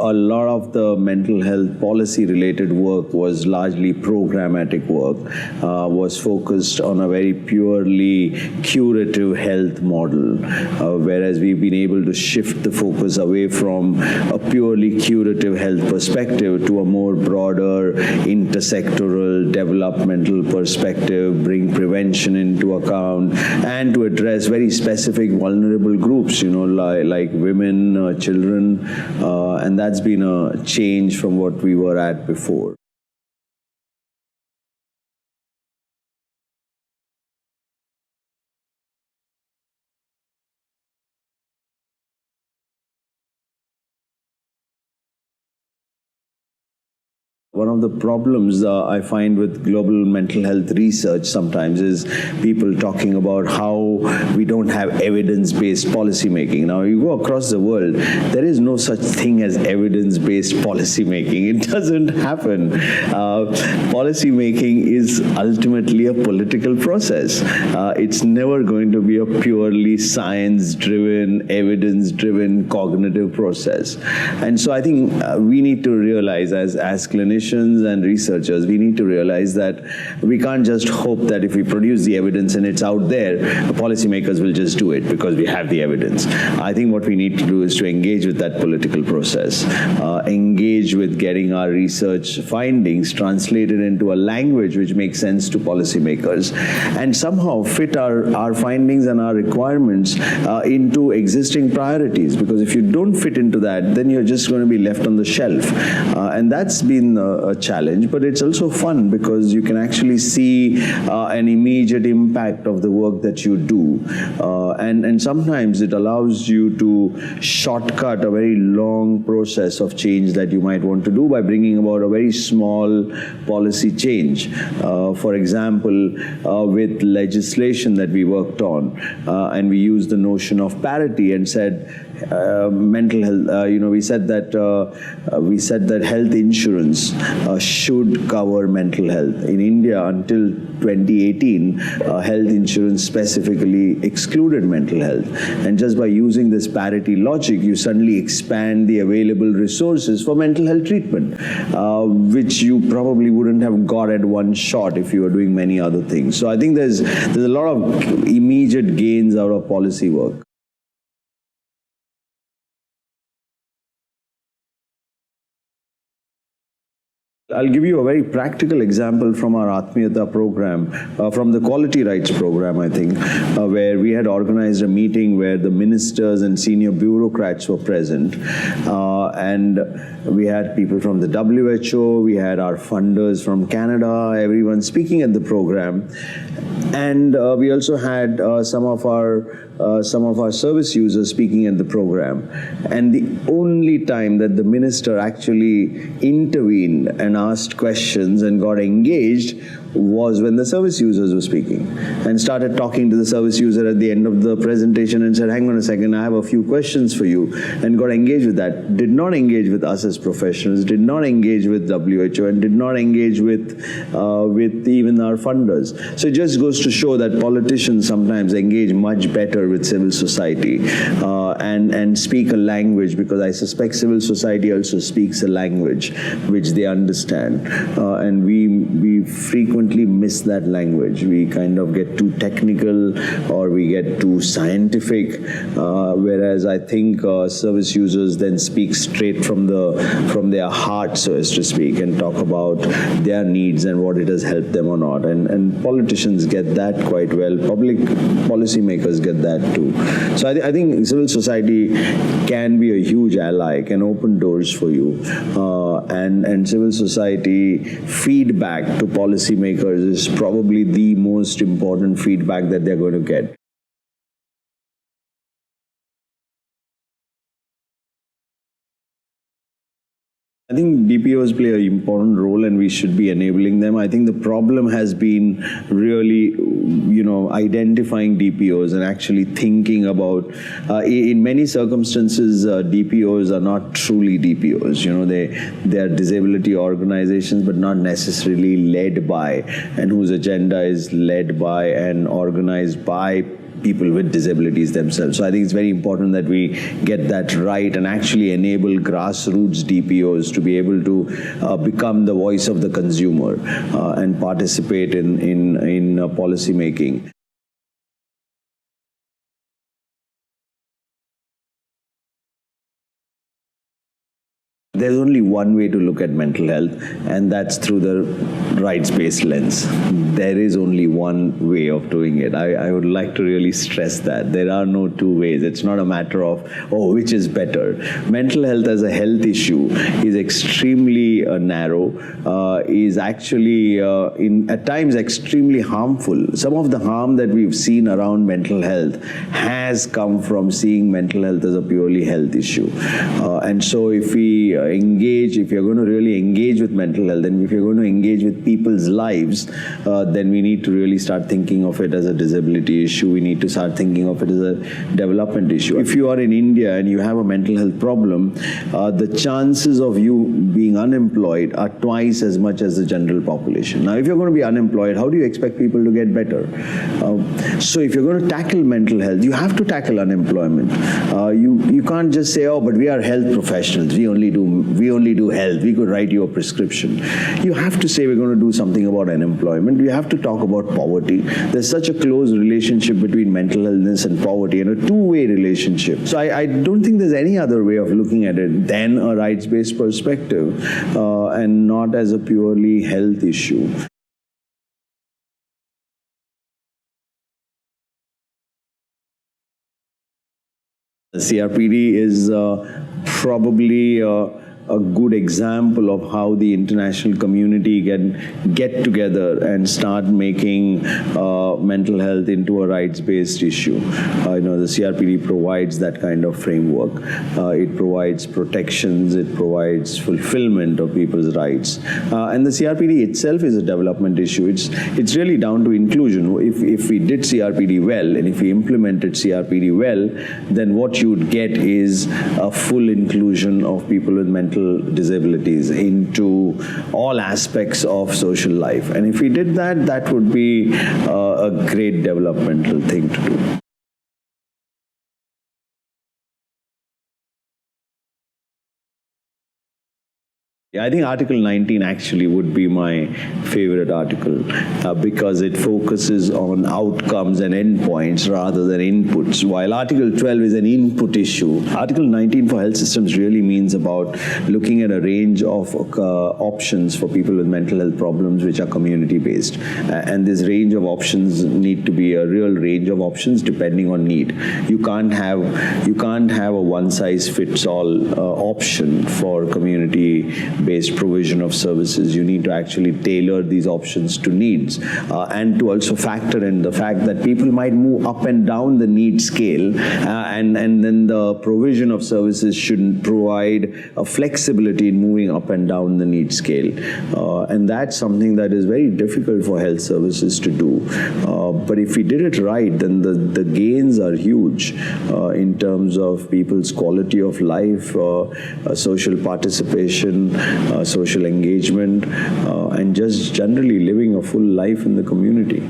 A lot of the mental health policy related work was largely programmatic work, was focused on a very purely curative health model, whereas we've been able to shift the focus away from a purely curative health perspective to a more broader intersectoral developmental perspective, bring prevention into account, and to address very specific vulnerable groups, like women, children, and that's been a change from what we were at before. One of the problems I find with global mental health research sometimes is people talking about how we don't have evidence-based policymaking. Now, you go across the world, there is no such thing as evidence-based policymaking. It doesn't happen. Policymaking is ultimately a political process. It's never going to be a purely science-driven, evidence-driven, cognitive process. And so I think we need to realize as clinicians and researchers, we need to realize that we can't just hope that if we produce the evidence and it's out there, the policymakers will just do it because we have the evidence. I think what we need to do is to engage with that political process, engage with getting our research findings translated into a language which makes sense to policymakers, and somehow fit our findings and our requirements into existing priorities. Because if you don't fit into that, then you're just going to be left on the shelf. And that's been a challenge, but it's also fun because you can actually see an immediate impact of the work that you do. And sometimes it allows you to shortcut a very long process of change that you might want to do by bringing about a very small policy change. For example, with legislation that we worked on, and we used the notion of parity and said, mental health, we said that health insurance should cover mental health. In India, until 2018, health insurance specifically excluded mental health. And just by using this parity logic, you suddenly expand the available resources for mental health treatment, which you probably wouldn't have got at one shot if you were doing many other things. So I think there's a lot of immediate gains out of policy work. I'll give you a very practical example from our Atmiyata program, from the QualityRights program, I think, where we had organized a meeting where the ministers and senior bureaucrats were present. And we had people from the WHO, we had our funders from Canada, everyone speaking at the program. And we also had some of our service users speaking at the program. And the only time that the minister actually intervened and asked questions and got engaged was when the service users were speaking, and started talking to the service user at the end of the presentation and said, hang on a second, I have a few questions for you, and got engaged with that. Did not engage with us as professionals, did not engage with WHO, and did not engage with even our funders. So it just goes to show that politicians sometimes engage much better with civil society and speak a language, because I suspect civil society also speaks a language which they understand. And we frequently miss that language. We kind of get too technical or we get too scientific, whereas I think service users then speak straight from their heart, so as to speak, and talk about their needs and what it has helped them or not. And politicians get that quite well. Public policymakers get that too. So I think civil society can be a huge ally, can open doors for you. And civil society feedback to policymakers is probably the most important feedback that they're going to get. I think DPOs play an important role and we should be enabling them. I think the problem has been really, identifying DPOs and actually thinking about, in many circumstances, DPOs are not truly DPOs. They are disability organizations, but not necessarily led by, and whose agenda is led by and organized by people with disabilities themselves. So I think it's very important that we get that right and actually enable grassroots DPOs to be able to become the voice of the consumer and participate in policy making. There's only one way to look at mental health, and that's through the rights-based lens. There is only one way of doing it. I would like to really stress that. There are no two ways. It's not a matter of, which is better. Mental health as a health issue is extremely narrow, is actually at times extremely harmful. Some of the harm that we've seen around mental health has come from seeing mental health as a purely health issue. And so if we if you're going to really engage with mental health, and if you're going to engage with people's lives, then we need to really start thinking of it as a disability issue. We need to start thinking of it as a development issue. If you are in India and you have a mental health problem, the chances of you being unemployed are twice as much as the general population. Now, if you're going to be unemployed, how do you expect people to get better? So if you're going to tackle mental health, you have to tackle unemployment. You can't just say, but we are health professionals. We only do health. We could write you a prescription. You have to say we're going to do something about unemployment. We have to talk about poverty. There's such a close relationship between mental illness and poverty, and a two-way relationship. So I don't think there's any other way of looking at it than a rights-based perspective, and not as a purely health issue. The CRPD is probably a good example of how the international community can get together and start making mental health into a rights-based issue. The CRPD provides that kind of framework. It provides protections, it provides fulfillment of people's rights. And the CRPD itself is a development issue. It's really down to inclusion. If we did CRPD well, and if we implemented CRPD well, then what you would get is a full inclusion of people with mental disabilities into all aspects of social life. And if we did that, that would be a great developmental thing to do. I think Article 19 actually would be my favorite article because it focuses on outcomes and endpoints rather than inputs. While Article 12 is an input issue, Article 19 for health systems really means about looking at a range of options for people with mental health problems which are community-based. And this range of options need to be a real range of options depending on need. You can't have a one-size-fits-all option for community-based provision of services. You need to actually tailor these options to needs and to also factor in the fact that people might move up and down the need scale and then the provision of services should provide a flexibility in moving up and down the need scale. And that's something that is very difficult for health services to do. But if we did it right, then the gains are huge in terms of people's quality of life, social participation, social engagement, and just generally living a full life in the community.